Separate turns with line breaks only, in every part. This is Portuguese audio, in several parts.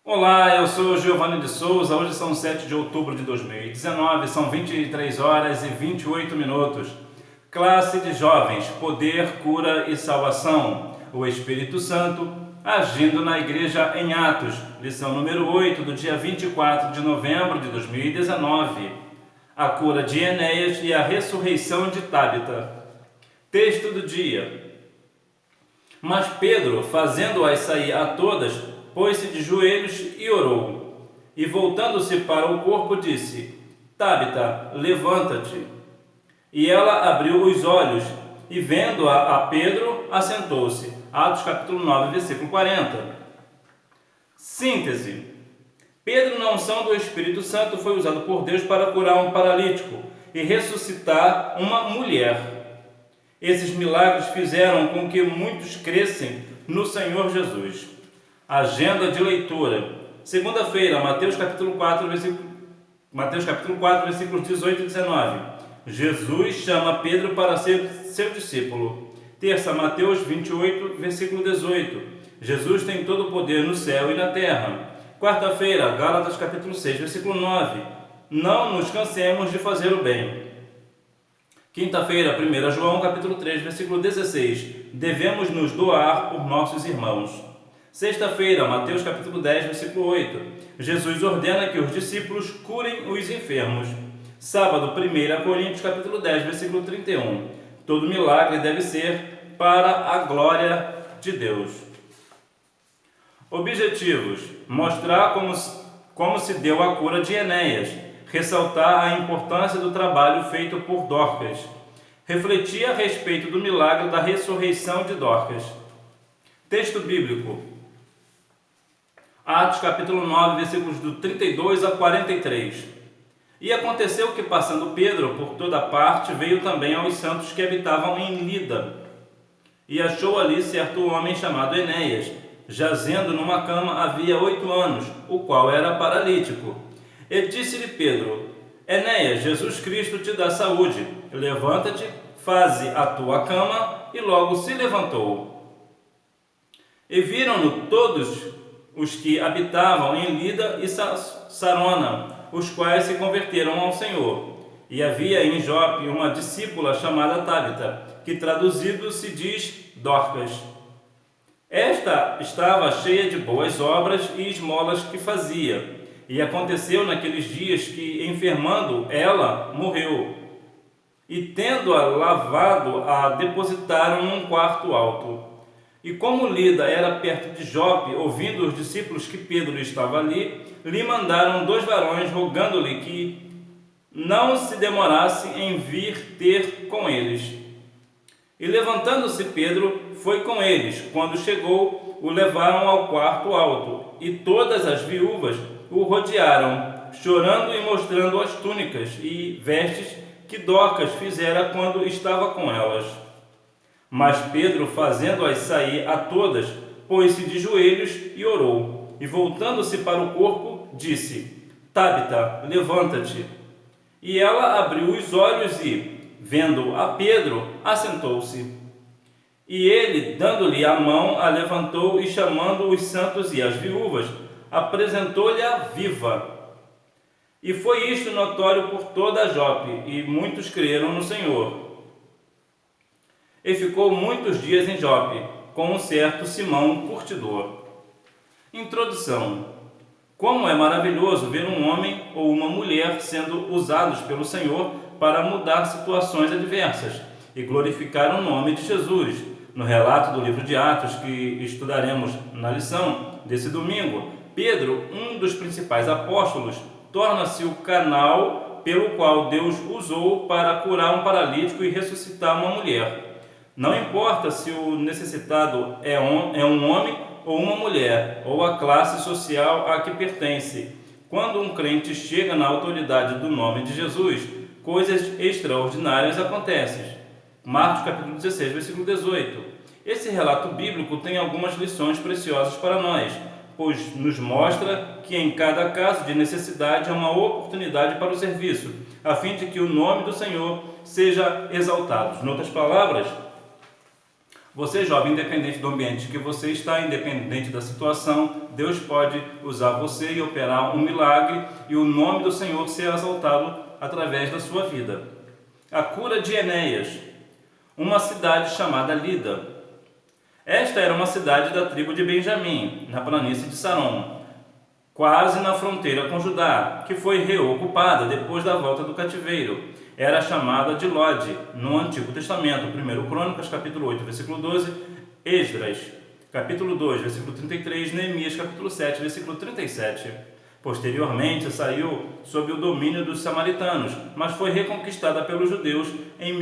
Olá, eu sou Giovanni de Souza. Hoje são 7 de outubro de 2019, são 23 horas e 28 minutos. Classe de jovens, poder, cura e salvação. O Espírito Santo agindo na igreja em Atos. Lição número 8 do dia 24 de novembro de 2019. A cura de Enéas e a ressurreição de Tábita. Texto do dia. Mas Pedro, fazendo-as sair a todas, pôs-se de joelhos e orou. E voltando-se para o corpo, disse: Tábita, levanta-te. E ela abriu os olhos, e vendo-a a Pedro, assentou-se. Atos capítulo 9, versículo 40. Síntese. Pedro, na unção do Espírito Santo, foi usado por Deus para curar um paralítico e ressuscitar uma mulher. Esses milagres fizeram com que muitos crescem no Senhor Jesus. Agenda de leitura. Segunda-feira, Mateus capítulo 4, versículos 18 e 19. Jesus chama Pedro para ser seu discípulo. Terça, Mateus 28, versículo 18. Jesus tem todo o poder no céu e na terra. Quarta-feira, Gálatas capítulo 6, versículo 9. Não nos cansemos de fazer o bem. Quinta-feira, 1 João capítulo 3, versículo 16. Devemos nos doar por nossos irmãos. Sexta-feira, Mateus capítulo 10, versículo 8. Jesus ordena que os discípulos curem os enfermos. Sábado, 1 Coríntios capítulo 10, versículo 31. Todo milagre deve ser para a glória de Deus. Objetivos: mostrar como se deu a cura de Enéas, ressaltar a importância do trabalho feito por Dorcas, refletir a respeito do milagre da ressurreição de Dorcas. Texto bíblico: Atos capítulo 9, versículos do 32 a 43. E aconteceu que, passando Pedro por toda parte, veio também aos santos que habitavam em Lida, e achou ali certo homem chamado Enéas, jazendo numa cama havia 8 anos, o qual era paralítico. E disse-lhe Pedro: Enéas, Jesus Cristo te dá saúde, levanta-te, faze a tua cama, e logo se levantou. E viram-no todos os que habitavam em Lida e Sarona, os quais se converteram ao Senhor. E havia em Jope uma discípula chamada Tábita, que traduzido se diz Dorcas. Esta estava cheia de boas obras e esmolas que fazia. E aconteceu naqueles dias que, enfermando, ela morreu. E tendo-a lavado, a depositaram num quarto alto. E como Lida era perto de Jope, ouvindo os discípulos que Pedro estava ali, lhe mandaram 2 varões, rogando-lhe que não se demorasse em vir ter com eles. E levantando-se Pedro, foi com eles. Quando chegou, o levaram ao quarto alto, e todas as viúvas o rodearam, chorando e mostrando as túnicas e vestes que Dorcas fizera quando estava com elas. Mas Pedro, fazendo-as sair a todas, pôs-se de joelhos e orou. E voltando-se para o corpo, disse: Tábita, levanta-te. E ela abriu os olhos e, vendo a Pedro, assentou-se. E ele, dando-lhe a mão, a levantou e, chamando os santos e as viúvas, apresentou-lhe a viva. E foi isto notório por toda a Jope, e muitos creram no Senhor. E ficou muitos dias em Jope, com um certo Simão curtidor. Introdução. Como é maravilhoso ver um homem ou uma mulher sendo usados pelo Senhor para mudar situações adversas e glorificar o nome de Jesus. No relato do livro de Atos, que estudaremos na lição desse domingo, Pedro, um dos principais apóstolos, torna-se o canal pelo qual Deus usou para curar um paralítico e ressuscitar uma mulher. Não importa se o necessitado é um homem ou uma mulher, ou a classe social a que pertence. Quando um crente chega na autoridade do nome de Jesus, coisas extraordinárias acontecem. Marcos capítulo 16, versículo 18. Esse relato bíblico tem algumas lições preciosas para nós, pois nos mostra que em cada caso de necessidade há uma oportunidade para o serviço, a fim de que o nome do Senhor seja exaltado. Em outras palavras, Você, jovem, independente do ambiente que você está, independente da situação, Deus pode usar você e operar um milagre e o nome do Senhor ser exaltado através da sua vida. A cura de Enéas, uma cidade chamada Lida. Esta era uma cidade da tribo de Benjamim, na planície de Saron, quase na fronteira com Judá, que foi reocupada depois da volta do cativeiro. Era chamada de Lode no Antigo Testamento, 1 Crônicas, capítulo 8, versículo 12, Esdras, capítulo 2, versículo 33, Neemias, capítulo 7, versículo 37. Posteriormente saiu sob o domínio dos samaritanos, mas foi reconquistada pelos judeus em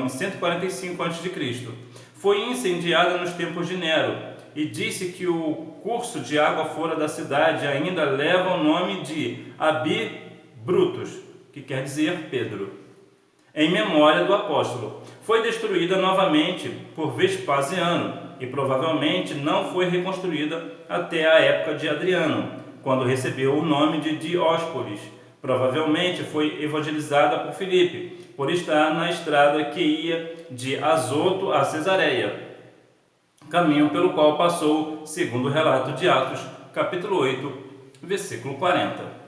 145 a.C. Foi incendiada nos tempos de Nero, e disse que o curso de água fora da cidade ainda leva o nome de Abi Brutus, que quer dizer Pedro, em memória do apóstolo. Foi destruída novamente por Vespasiano e provavelmente não foi reconstruída até a época de Adriano, quando recebeu o nome de Dióspolis. Provavelmente foi evangelizada por Filipe, por estar na estrada que ia de Azoto a Cesareia, caminho pelo qual passou, segundo o relato de Atos, capítulo 8, versículo 40.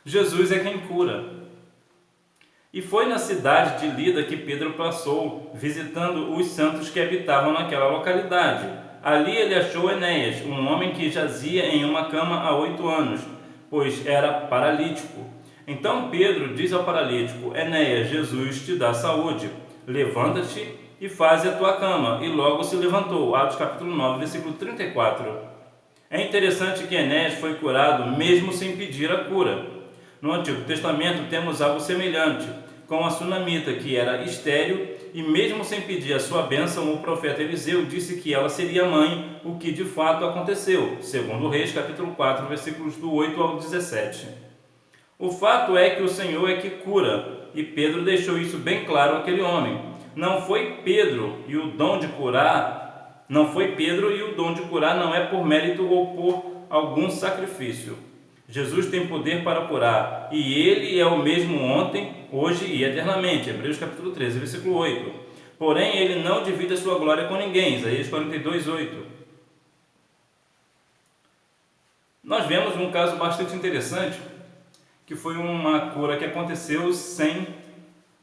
Jesus é quem cura. E foi na cidade de Lida que Pedro passou, visitando os santos que habitavam naquela localidade. Ali ele achou Enéas, um homem que jazia em uma cama há 8 anos, pois era paralítico. Então Pedro diz ao paralítico: Enéas, Jesus te dá saúde, levanta-te e faze a tua cama. E logo se levantou. Atos capítulo 9, versículo 34. É interessante que Enéas foi curado mesmo sem pedir a cura. No Antigo Testamento temos algo semelhante com a sunamita, que era estéril, e mesmo sem pedir a sua bênção, o profeta Eliseu disse que ela seria mãe, o que de fato aconteceu, segundo Reis, capítulo 4, versículos do 8 ao 17. O fato é que o Senhor é que cura, e Pedro deixou isso bem claro àquele homem. Não foi Pedro e o dom de curar não é por mérito ou por algum sacrifício. Jesus tem poder para curar, e Ele é o mesmo ontem, hoje e eternamente. Hebreus capítulo 13, versículo 8. Porém, Ele não divide a sua glória com ninguém. Isaías 42, 8. Nós vemos um caso bastante interessante, que foi uma cura que aconteceu sem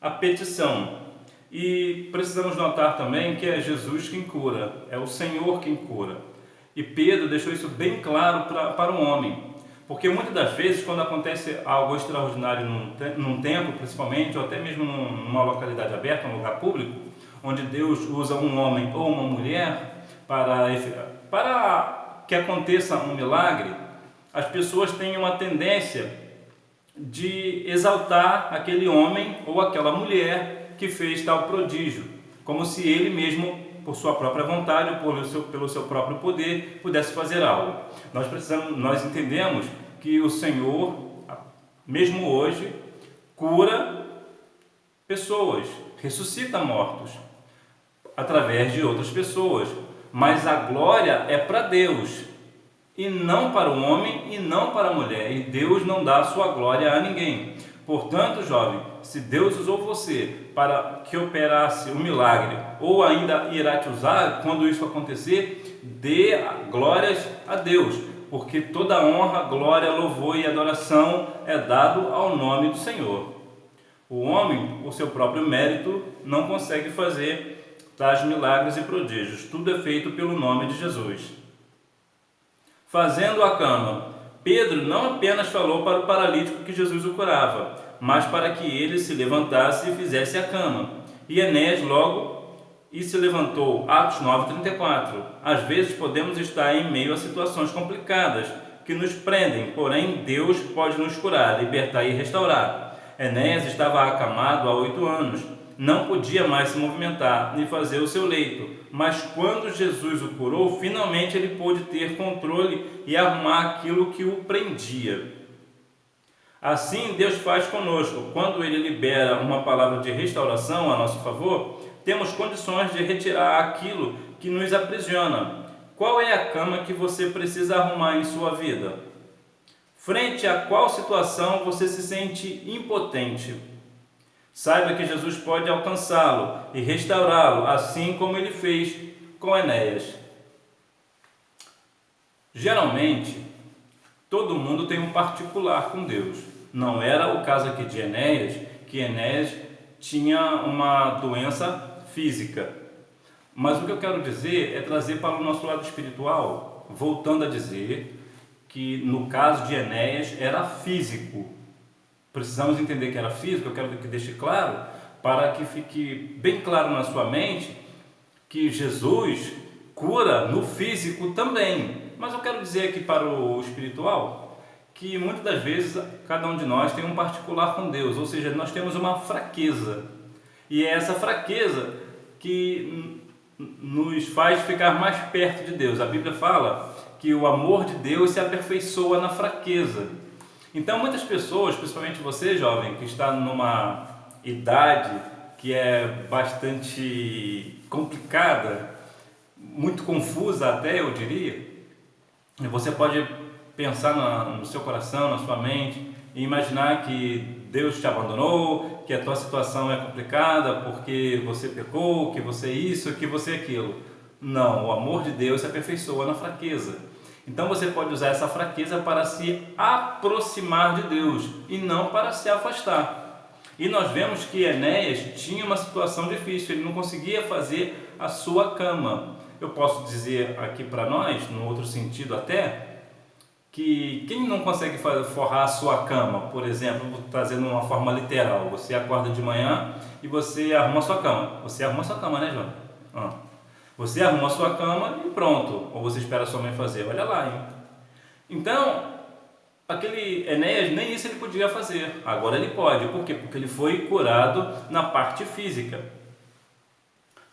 a petição. E precisamos notar também que é Jesus quem cura, é o Senhor quem cura. E Pedro deixou isso bem claro para o homem. Porque muitas das vezes, quando acontece algo extraordinário num templo, principalmente, ou até mesmo numa localidade aberta, um lugar público, onde Deus usa um homem ou uma mulher para que aconteça um milagre, as pessoas têm uma tendência de exaltar aquele homem ou aquela mulher que fez tal prodígio, como se ele mesmo, por sua própria vontade, pelo seu próprio poder, pudesse fazer algo. Nós entendemos que o Senhor, mesmo hoje, cura pessoas, ressuscita mortos através de outras pessoas, mas a glória é para Deus e não para o homem e não para a mulher, e Deus não dá a sua glória a ninguém. Portanto, jovem, se Deus usou você para que operasse um milagre, ou ainda irá te usar quando isso acontecer, dê glórias a Deus, porque toda honra, glória, louvor e adoração é dado ao nome do Senhor. O homem, por seu próprio mérito, não consegue fazer tais milagres e prodígios. Tudo é feito pelo nome de Jesus. Fazendo a cama. Pedro não apenas falou para o paralítico que Jesus o curava, mas para que ele se levantasse e fizesse a cama. E Enéas logo se levantou. Atos 9:34. Às vezes podemos estar em meio a situações complicadas que nos prendem, porém Deus pode nos curar, libertar e restaurar. Enéas estava acamado há 8 anos, não podia mais se movimentar nem fazer o seu leito, mas quando Jesus o curou, finalmente ele pôde ter controle e arrumar aquilo que o prendia. Assim Deus faz conosco. Quando Ele libera uma palavra de restauração a nosso favor, temos condições de retirar aquilo que nos aprisiona. Qual é a cama que você precisa arrumar em sua vida? Frente a qual situação você se sente impotente? Saiba que Jesus pode alcançá-lo e restaurá-lo, assim como ele fez com Enéas. Geralmente, todo mundo tem um particular com Deus. Não era o caso aqui de Enéas, que Enéas tinha uma doença física. Mas o que eu quero dizer é trazer para o nosso lado espiritual, voltando a dizer que no caso de Enéas era físico. Precisamos entender que era físico, eu quero que deixe claro, para que fique bem claro na sua mente que Jesus cura no físico também. Mas eu quero dizer aqui para o espiritual que muitas das vezes cada um de nós tem um particular com Deus, ou seja, nós temos uma fraqueza. E é essa fraqueza que nos faz ficar mais perto de Deus. A Bíblia fala que o amor de Deus se aperfeiçoa na fraqueza. Então muitas pessoas, principalmente você jovem, que está numa idade que é bastante complicada, muito confusa até, eu diria, você pode pensar no seu coração, na sua mente, e imaginar que Deus te abandonou, que a tua situação é complicada porque você pecou, que você isso, que você aquilo. Não, o amor de Deus se aperfeiçoa na fraqueza. Então você pode usar essa fraqueza para se aproximar de Deus e não para se afastar. E nós vemos que Enéas tinha uma situação difícil, ele não conseguia fazer a sua cama. Eu posso dizer aqui para nós, no outro sentido até, que quem não consegue forrar a sua cama, por exemplo, trazendo uma forma literal, você acorda de manhã e você arruma a sua cama. Você arruma a sua cama, né, João? Você arruma a sua cama e pronto. Ou você espera a sua mãe fazer. Olha lá, hein? Então, aquele Enéas, nem isso ele podia fazer. Agora ele pode. Por quê? Porque ele foi curado na parte física.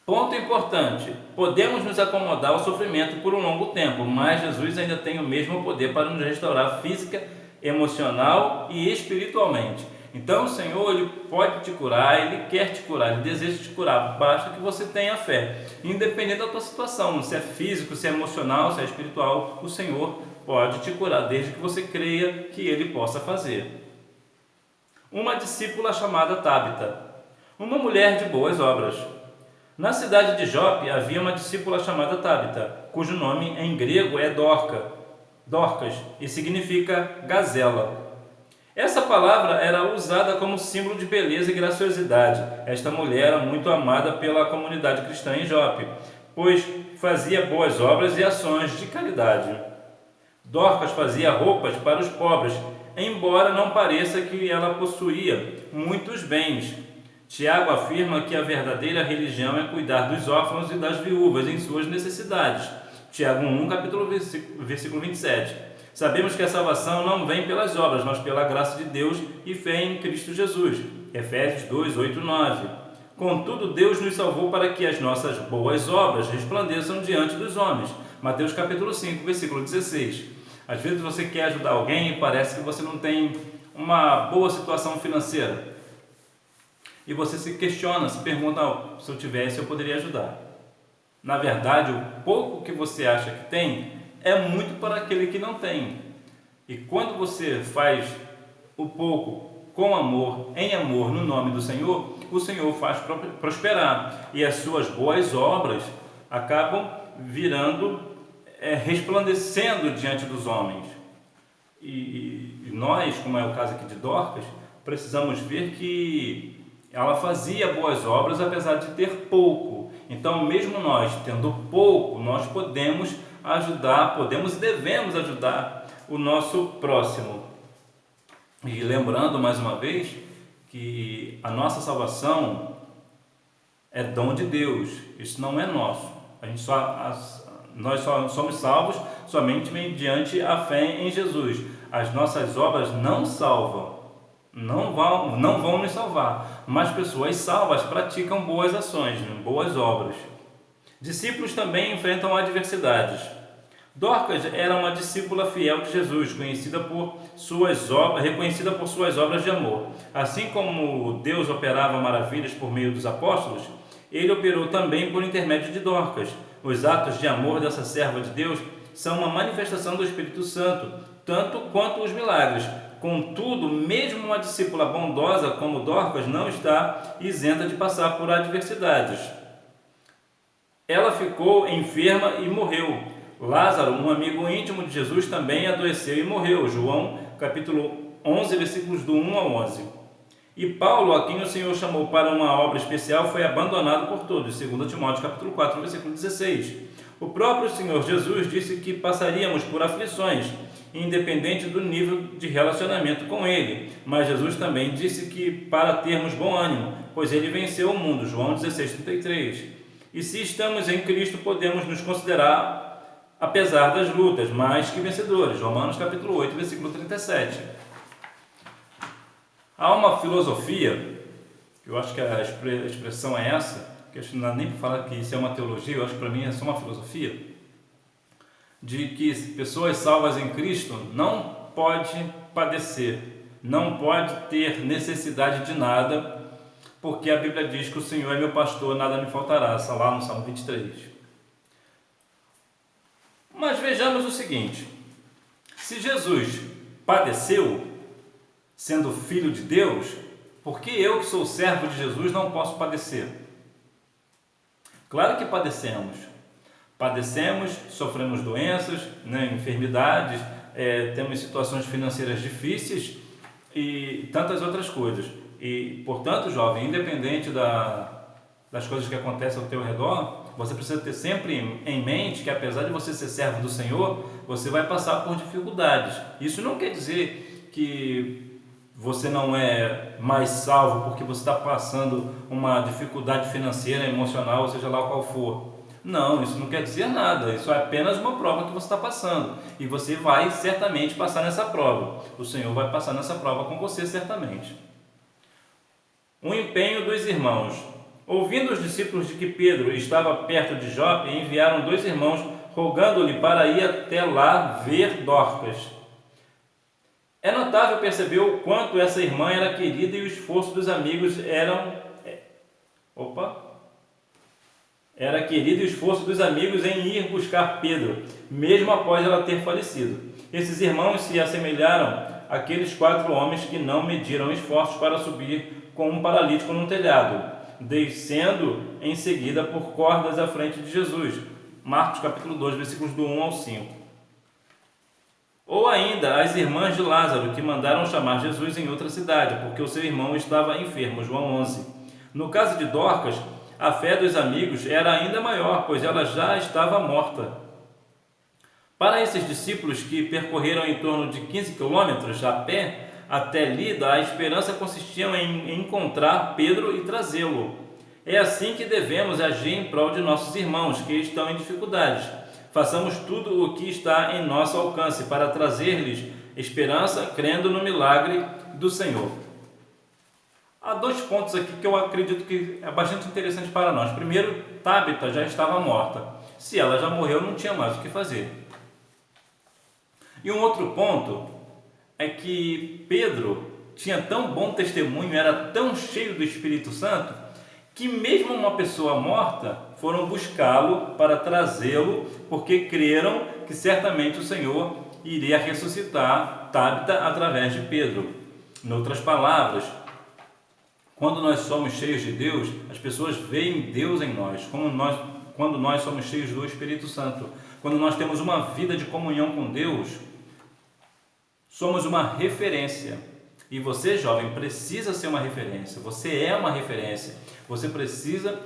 Ponto importante. Podemos nos acomodar ao sofrimento por um longo tempo, mas Jesus ainda tem o mesmo poder para nos restaurar física, emocional e espiritualmente. Então o Senhor, Ele pode te curar, Ele quer te curar, Ele deseja te curar, basta que você tenha fé, independente da tua situação, se é físico, se é emocional, se é espiritual, o Senhor pode te curar, desde que você creia que Ele possa fazer. Uma discípula chamada Tabita, uma mulher de boas obras. Na cidade de Jope havia uma discípula chamada Tabita, cujo nome em grego é Dorcas, e significa gazela. Essa palavra era usada como símbolo de beleza e graciosidade. Esta mulher era muito amada pela comunidade cristã em Jope, pois fazia boas obras e ações de caridade. Dorcas fazia roupas para os pobres, embora não pareça que ela possuía muitos bens. Tiago afirma que a verdadeira religião é cuidar dos órfãos e das viúvas em suas necessidades. Tiago 1, versículo 27. Sabemos que a salvação não vem pelas obras, mas pela graça de Deus e fé em Cristo Jesus. Efésios 2, 8, 9. Contudo, Deus nos salvou para que as nossas boas obras resplandeçam diante dos homens. Mateus capítulo 5, versículo 16. Às vezes você quer ajudar alguém e parece que você não tem uma boa situação financeira. E você se questiona, se pergunta, se eu tivesse, eu poderia ajudar. Na verdade, o pouco que você acha que tem é muito para aquele que não tem. E quando você faz o pouco com amor, em amor, no nome do Senhor, o Senhor faz prosperar. E as suas boas obras acabam virando, resplandecendo diante dos homens. E nós, como é o caso aqui de Dorcas, precisamos ver que ela fazia boas obras apesar de ter pouco. Então, mesmo nós tendo pouco, nós podemos ajudar, podemos e devemos ajudar o nosso próximo. E lembrando mais uma vez que a nossa salvação é dom de Deus, isso não é nosso. Nós só somos salvos somente mediante a fé em Jesus. As nossas obras não salvam, não vão nos salvar, mas pessoas salvas praticam boas ações, boas obras. Discípulos também enfrentam adversidades. Dorcas era uma discípula fiel de Jesus, reconhecida por suas obras de amor. Assim como Deus operava maravilhas por meio dos apóstolos, Ele operou também por intermédio de Dorcas. Os atos de amor dessa serva de Deus são uma manifestação do Espírito Santo, tanto quanto os milagres. Contudo, mesmo uma discípula bondosa como Dorcas não está isenta de passar por adversidades. Ela ficou enferma e morreu. Lázaro, um amigo íntimo de Jesus, também adoeceu e morreu. João, capítulo 11, versículos do 1 ao 11. E Paulo, a quem o Senhor chamou para uma obra especial, foi abandonado por todos. 2 Timóteo, capítulo 4, versículo 16. O próprio Senhor Jesus disse que passaríamos por aflições, independente do nível de relacionamento com Ele. Mas Jesus também disse que para termos bom ânimo, pois Ele venceu o mundo. João 16:33. E se estamos em Cristo, podemos nos considerar, apesar das lutas, mais que vencedores. Romanos capítulo 8, versículo 37. Há uma filosofia, eu acho que a expressão é essa, que acho que não dá nem para falar que isso é uma teologia, eu acho que para mim é só uma filosofia, de que pessoas salvas em Cristo não podem padecer, não pode ter necessidade de nada, porque a Bíblia diz que o Senhor é meu pastor, nada me faltará, está lá no Salmo 23. Mas vejamos o seguinte: se Jesus padeceu, sendo filho de Deus, por que eu, que sou servo de Jesus, não posso padecer? Claro que padecemos. Padecemos, sofremos doenças, enfermidades, temos situações financeiras difíceis e tantas outras coisas. E, portanto, jovem, independente das coisas que acontecem ao teu redor, você precisa ter sempre em mente que, apesar de você ser servo do Senhor, você vai passar por dificuldades. Isso não quer dizer que você não é mais salvo porque você está passando uma dificuldade financeira, emocional, seja lá qual for. Não, isso não quer dizer nada. Isso é apenas uma prova que você está passando. E você vai certamente passar nessa prova. O Senhor vai passar nessa prova com você certamente. O empenho dos irmãos. Ouvindo os discípulos de que Pedro estava perto de Jope, enviaram 2 irmãos, rogando-lhe para ir até lá ver Dorcas. É notável perceber o quanto essa irmã era querida e o esforço dos amigos era querido e o esforço dos amigos em ir buscar Pedro, mesmo após ela ter falecido. Esses irmãos se assemelharam àqueles 4 homens que não mediram esforços para subir com um paralítico num telhado, descendo em seguida por cordas à frente de Jesus. Marcos capítulo 2, versículos do 1 ao 5. Ou ainda as irmãs de Lázaro, que mandaram chamar Jesus em outra cidade, porque o seu irmão estava enfermo. João 11. No caso de Dorcas, a fé dos amigos era ainda maior, pois ela já estava morta. Para esses discípulos que percorreram em torno de 15 quilômetros a pé até Lida, a esperança consistia em encontrar Pedro e trazê-lo. É assim que devemos agir em prol de nossos irmãos que estão em dificuldades. Façamos tudo o que está em nosso alcance para trazer-lhes esperança, crendo no milagre do Senhor. Há 2 pontos aqui que eu acredito que é bastante interessante para nós. Primeiro, Tabita já estava morta. Se ela já morreu, não tinha mais o que fazer. E um outro ponto é que Pedro tinha tão bom testemunho, era tão cheio do Espírito Santo, que mesmo uma pessoa morta, foram buscá-lo para trazê-lo, porque creram que certamente o Senhor iria ressuscitar Tabita através de Pedro. Em outras palavras, quando nós somos cheios de Deus, as pessoas veem Deus em nós. Quando nós somos cheios do Espírito Santo, quando nós temos uma vida de comunhão com Deus, somos uma referência. E você, jovem, precisa ser uma referência. Você é uma referência. Você precisa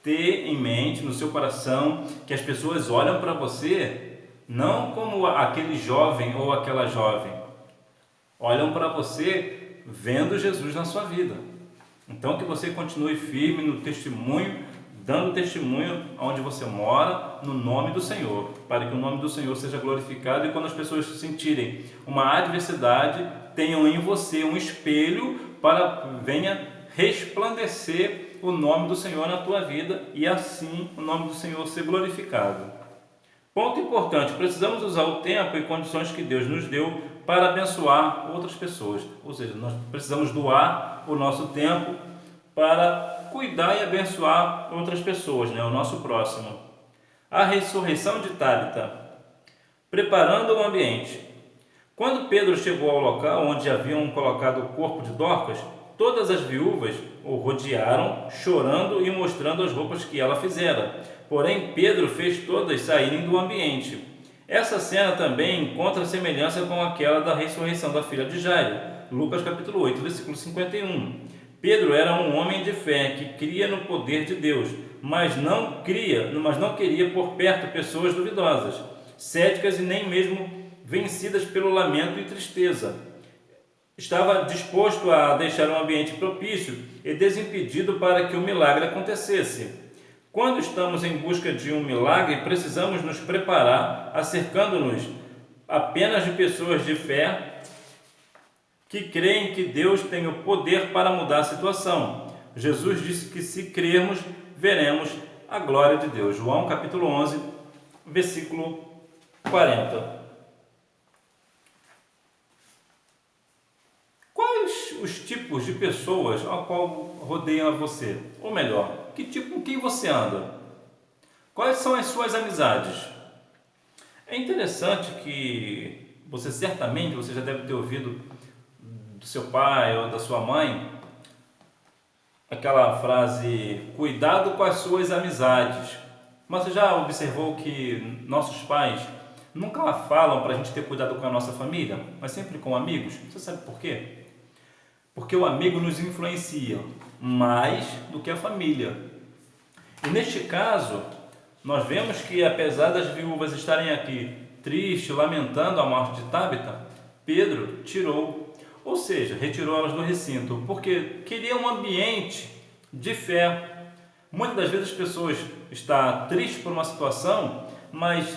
ter em mente, no seu coração, que as pessoas olham para você não como aquele jovem ou aquela jovem. Olham para você vendo Jesus na sua vida. Então que você continue firme no testemunho, dando testemunho onde você mora, no nome do Senhor, para que o nome do Senhor seja glorificado, e quando as pessoas sentirem uma adversidade, tenham em você um espelho para venha resplandecer o nome do Senhor na tua vida, e assim o nome do Senhor ser glorificado. Ponto importante: precisamos usar o tempo e condições que Deus nos deu para abençoar outras pessoas. Ou seja, nós precisamos doar o nosso tempo para cuidar e abençoar outras pessoas, o nosso próximo. A ressurreição de Tabita preparando o ambiente. Quando Pedro chegou ao local onde haviam colocado o corpo de Dorcas, todas as viúvas o rodearam, chorando e mostrando as roupas que ela fizera. Porém, Pedro fez todas saírem do ambiente. Essa cena também encontra semelhança com aquela da ressurreição da filha de Jairo. Lucas capítulo 8, versículo 51. Pedro era um homem de fé que cria no poder de Deus, mas não queria por perto pessoas duvidosas, céticas e nem mesmo vencidas pelo lamento e tristeza. Estava disposto a deixar um ambiente propício e desimpedido para que o milagre acontecesse. Quando estamos em busca de um milagre, precisamos nos preparar, acercando-nos apenas de pessoas de fé que creem que Deus tem o poder para mudar a situação. Jesus disse que se crermos, veremos a glória de Deus. João capítulo 11, versículo 40. Quais os tipos de pessoas ao qual rodeiam a você? Ou melhor, com quem você anda? Quais são as suas amizades? É interessante que você já deve ter ouvido do seu pai ou da sua mãe aquela frase: cuidado com as suas amizades. Mas você já observou que nossos pais nunca falam para a gente ter cuidado com a nossa família, mas sempre com amigos? Você sabe por quê? Porque o amigo nos influencia mais do que a família. E neste caso, nós vemos que apesar das viúvas estarem aqui tristes, lamentando a morte de Tábita, Pedro retirou elas do recinto, porque queria um ambiente de fé. Muitas das vezes as pessoas estão tristes por uma situação, mas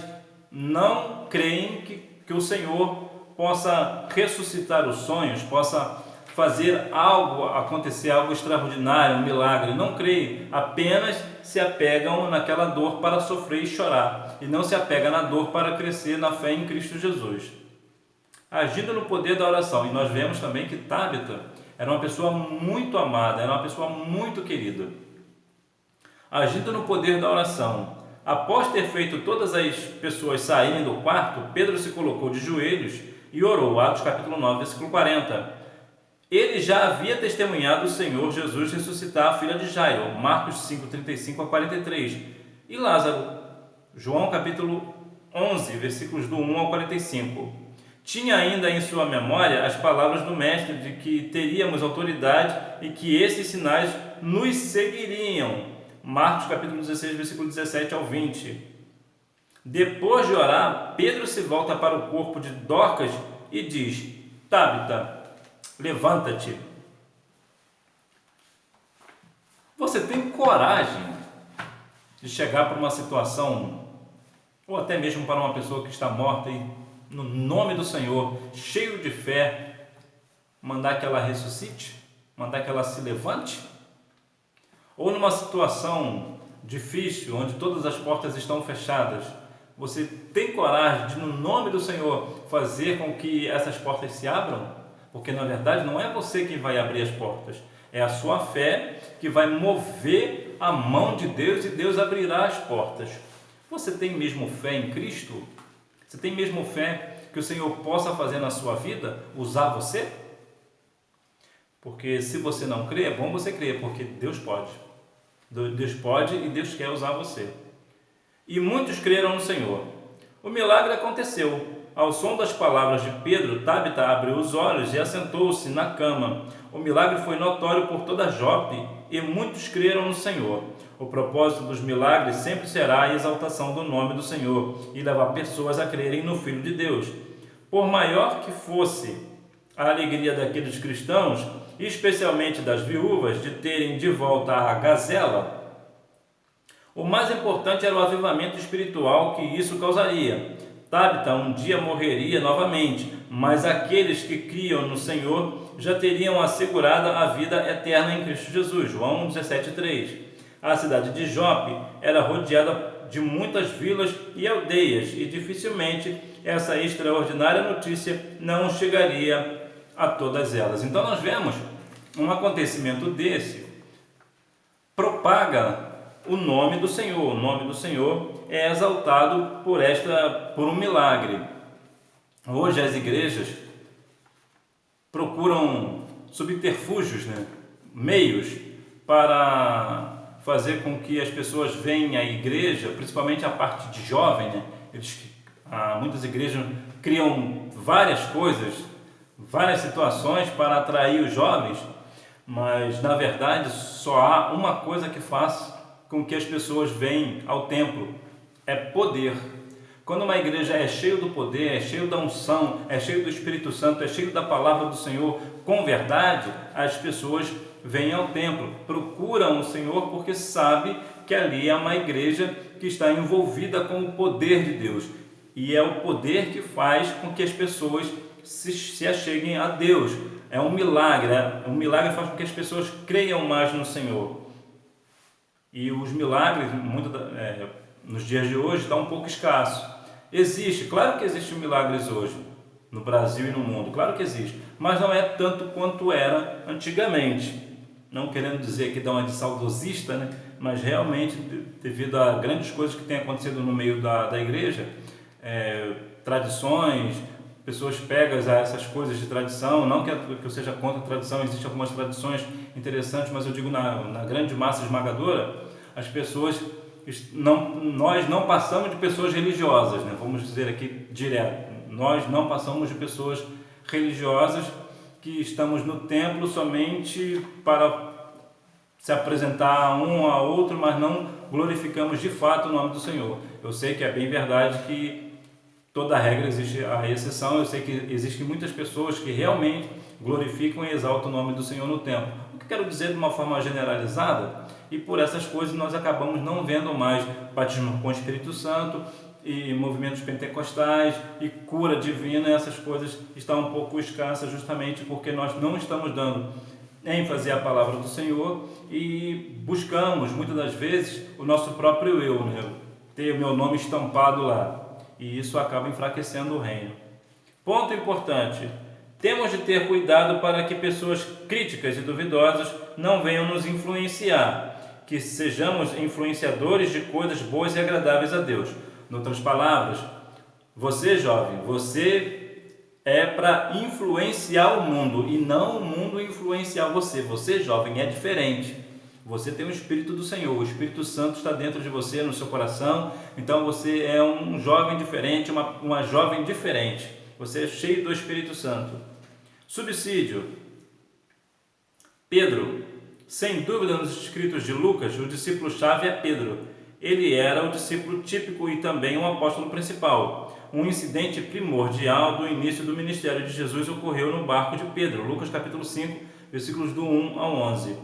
não creem que o Senhor possa ressuscitar os sonhos, possa fazer algo acontecer, algo extraordinário, um milagre. Não creem, apenas se apegam naquela dor para sofrer e chorar, e não se apegam na dor para crescer na fé em Cristo Jesus. Agindo no poder da oração. E nós vemos também que Tábita era uma pessoa muito amada, era uma pessoa muito querida. Agindo no poder da oração. Após ter feito todas as pessoas saírem do quarto, Pedro se colocou de joelhos e orou. Atos capítulo 9, versículo 40. Ele já havia testemunhado o Senhor Jesus ressuscitar a filha de Jairo. Marcos 5, 35 a 43. E Lázaro. João capítulo 11, versículos do 1 ao 45. Tinha ainda em sua memória as palavras do Mestre de que teríamos autoridade e que esses sinais nos seguiriam. Marcos capítulo 16, versículo 17 ao 20. Depois de orar, Pedro se volta para o corpo de Dorcas e diz: Tábita, levanta-te. Você tem coragem de chegar para uma situação, ou até mesmo para uma pessoa que está morta e no nome do Senhor, cheio de fé, mandar que ela ressuscite? Mandar que ela se levante? Ou numa situação difícil, onde todas as portas estão fechadas, você tem coragem de, no nome do Senhor, fazer com que essas portas se abram? Porque na verdade não é você quem vai abrir as portas, é a sua fé que vai mover a mão de Deus e Deus abrirá as portas. Você tem mesmo fé em Cristo? Você tem mesmo fé que o Senhor possa fazer na sua vida, usar você? Porque se você não crê, é bom você crer, porque Deus pode. Deus pode e Deus quer usar você. E muitos creram no Senhor. O milagre aconteceu. Ao som das palavras de Pedro, Tábita abriu os olhos e assentou-se na cama. O milagre foi notório por toda Jope e muitos creram no Senhor. O propósito dos milagres sempre será a exaltação do nome do Senhor e levar pessoas a crerem no Filho de Deus. Por maior que fosse a alegria daqueles cristãos, especialmente das viúvas, de terem de volta a gazela, o mais importante era o avivamento espiritual que isso causaria. Tábita um dia morreria novamente, mas aqueles que criam no Senhor já teriam assegurada a vida eterna em Cristo Jesus. João 17,3. A cidade de Jope era rodeada de muitas vilas e aldeias, e dificilmente essa extraordinária notícia não chegaria a todas elas. Então nós vemos um acontecimento desse propaga o nome do Senhor. O nome do Senhor é exaltado por um milagre. Hoje as igrejas procuram subterfúgios, meios para fazer com que as pessoas venham à igreja, principalmente a parte de jovem, muitas igrejas criam várias coisas, várias situações para atrair os jovens, mas na verdade só há uma coisa que faz com que as pessoas venham ao templo, é poder. Quando uma igreja é cheia do poder, é cheia da unção, é cheia do Espírito Santo, é cheia da palavra do Senhor com verdade, as pessoas vêm ao templo, procuram o Senhor porque sabe que ali é uma igreja que está envolvida com o poder de Deus. E é o poder que faz com que as pessoas se acheguem a Deus. É um milagre, faz com que as pessoas creiam mais no Senhor. E os milagres, nos dias de hoje, está um pouco escasso. Existe, claro que existem milagres hoje, no Brasil e no mundo, claro que existe, mas não é tanto quanto era antigamente. Não querendo dizer que dá uma de saudosista, mas realmente, devido a grandes coisas que têm acontecido no meio da igreja, tradições, pessoas pegas a essas coisas de tradição, não que eu seja contra a tradição, existem algumas tradições interessantes, mas eu digo na grande massa esmagadora, as pessoas, nós não passamos de pessoas religiosas, vamos dizer aqui direto, nós não passamos de pessoas religiosas que estamos no templo somente para se apresentar um a outro, mas não glorificamos de fato o nome do Senhor. Eu sei que é bem verdade que toda regra existe a exceção, eu sei que existem muitas pessoas que realmente glorificam e exaltam o nome do Senhor no templo. O que eu quero dizer de uma forma generalizada, e por essas coisas nós acabamos não vendo mais batismo com o Espírito Santo e movimentos pentecostais e cura divina, essas coisas estão um pouco escassas justamente porque nós não estamos dando ênfase à palavra do Senhor e buscamos muitas das vezes o nosso próprio eu, ter o meu nome estampado lá. E isso acaba enfraquecendo o reino. Ponto importante: temos de ter cuidado para que pessoas críticas e duvidosas não venham nos influenciar, que sejamos influenciadores de coisas boas e agradáveis a Deus. Em outras palavras, você jovem, você é para influenciar o mundo e não o mundo influenciar você. Você jovem é diferente. Você tem o Espírito do Senhor, o Espírito Santo está dentro de você, no seu coração, então você é um jovem diferente, uma jovem diferente, você é cheio do Espírito Santo. Subsídio: Pedro, sem dúvida nos escritos de Lucas, o discípulo-chave é Pedro. Ele era o discípulo típico e também um apóstolo principal. Um incidente primordial do início do ministério de Jesus ocorreu no barco de Pedro, Lucas capítulo 5, versículos do 1 ao 11.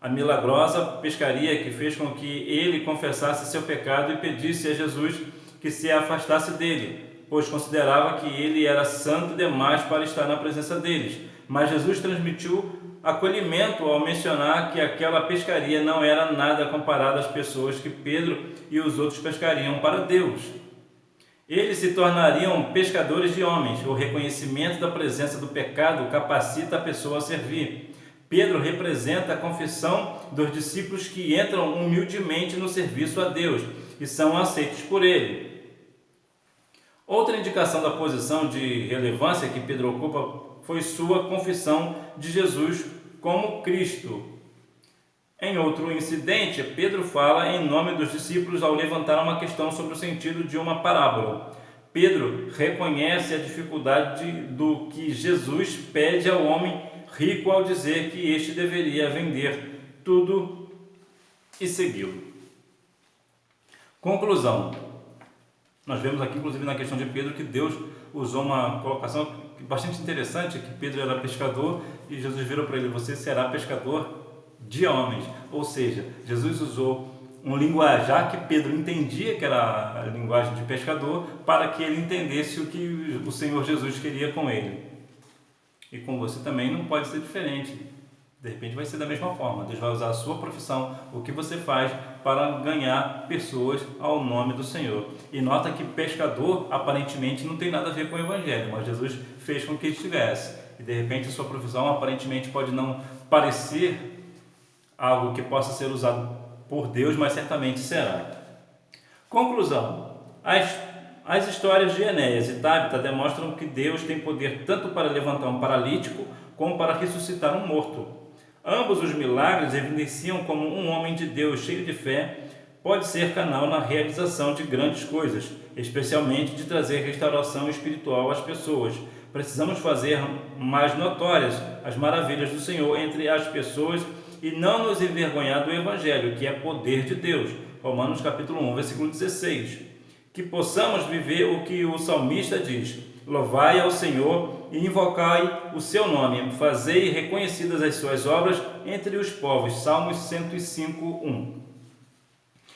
A milagrosa pescaria que fez com que ele confessasse seu pecado e pedisse a Jesus que se afastasse dele, pois considerava que ele era santo demais para estar na presença deles. Mas Jesus transmitiu acolhimento ao mencionar que aquela pescaria não era nada comparada às pessoas que Pedro e os outros pescariam para Deus. Eles se tornariam pescadores de homens. O reconhecimento da presença do pecado capacita a pessoa a servir. Pedro representa a confissão dos discípulos que entram humildemente no serviço a Deus e são aceitos por Ele. Outra indicação da posição de relevância que Pedro ocupa foi sua confissão de Jesus como Cristo. Em outro incidente, Pedro fala em nome dos discípulos ao levantar uma questão sobre o sentido de uma parábola. Pedro reconhece a dificuldade do que Jesus pede ao homem rico ao dizer que este deveria vender tudo e segui-lo. Conclusão: nós vemos aqui, inclusive na questão de Pedro, que Deus usou uma colocação bastante interessante, que Pedro era pescador e Jesus virou para ele: você será pescador de homens. Ou seja, Jesus usou um linguajar que Pedro entendia que era a linguagem de pescador, para que ele entendesse o que o Senhor Jesus queria com ele. E com você também não pode ser diferente. De repente vai ser da mesma forma. Deus vai usar a sua profissão, o que você faz, para ganhar pessoas ao nome do Senhor. E nota que pescador aparentemente não tem nada a ver com o Evangelho, mas Jesus fez com que estivesse. E de repente a sua profissão aparentemente pode não parecer algo que possa ser usado por Deus, mas certamente será. Conclusão. As histórias de Enéas e Tábita demonstram que Deus tem poder tanto para levantar um paralítico como para ressuscitar um morto. Ambos os milagres evidenciam como um homem de Deus cheio de fé pode ser canal na realização de grandes coisas, especialmente de trazer restauração espiritual às pessoas. Precisamos fazer mais notórias as maravilhas do Senhor entre as pessoas e não nos envergonhar do Evangelho, que é poder de Deus. Romanos capítulo 1, versículo 16. Que possamos viver o que o salmista diz: louvai ao Senhor e invocai o seu nome, fazei reconhecidas as suas obras entre os povos. Salmos 105, 1.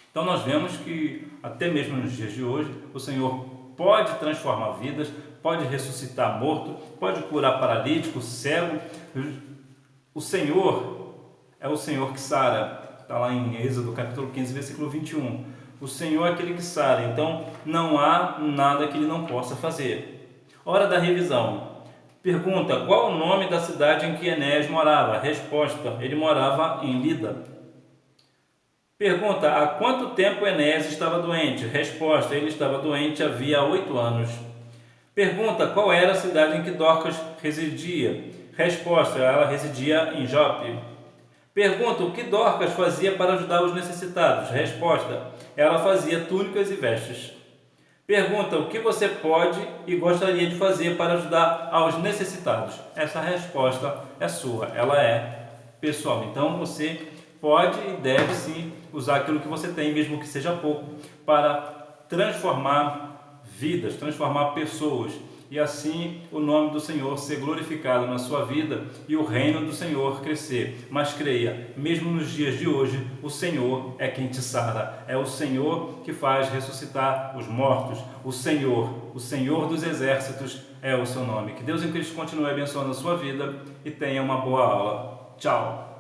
Então nós vemos que até mesmo nos dias de hoje o Senhor pode transformar vidas, pode ressuscitar morto, pode curar paralítico, cego. O Senhor é o Senhor que sara. Está lá em Êxodo capítulo 15, versículo 21. O Senhor é aquele que sara, então não há nada que Ele não possa fazer. Hora da revisão. Pergunta: qual o nome da cidade em que Enéas morava? Resposta: ele morava em Lida. Pergunta: há quanto tempo Enéas estava doente? Resposta: ele estava doente havia 8 anos. Pergunta: qual era a cidade em que Dorcas residia? Resposta: ela residia em Jope. Pergunta: o que Dorcas fazia para ajudar os necessitados? Resposta: ela fazia túnicas e vestes. Pergunta: o que você pode e gostaria de fazer para ajudar aos necessitados? Essa resposta é sua, ela é pessoal. Então você pode e deve sim usar aquilo que você tem, mesmo que seja pouco, para transformar vidas, transformar pessoas, e assim o nome do Senhor ser glorificado na sua vida e o reino do Senhor crescer. Mas creia, mesmo nos dias de hoje, o Senhor é quem te sara, é o Senhor que faz ressuscitar os mortos. O Senhor dos exércitos é o seu nome. Que Deus em Cristo continue abençoando a sua vida e tenha uma boa aula. Tchau!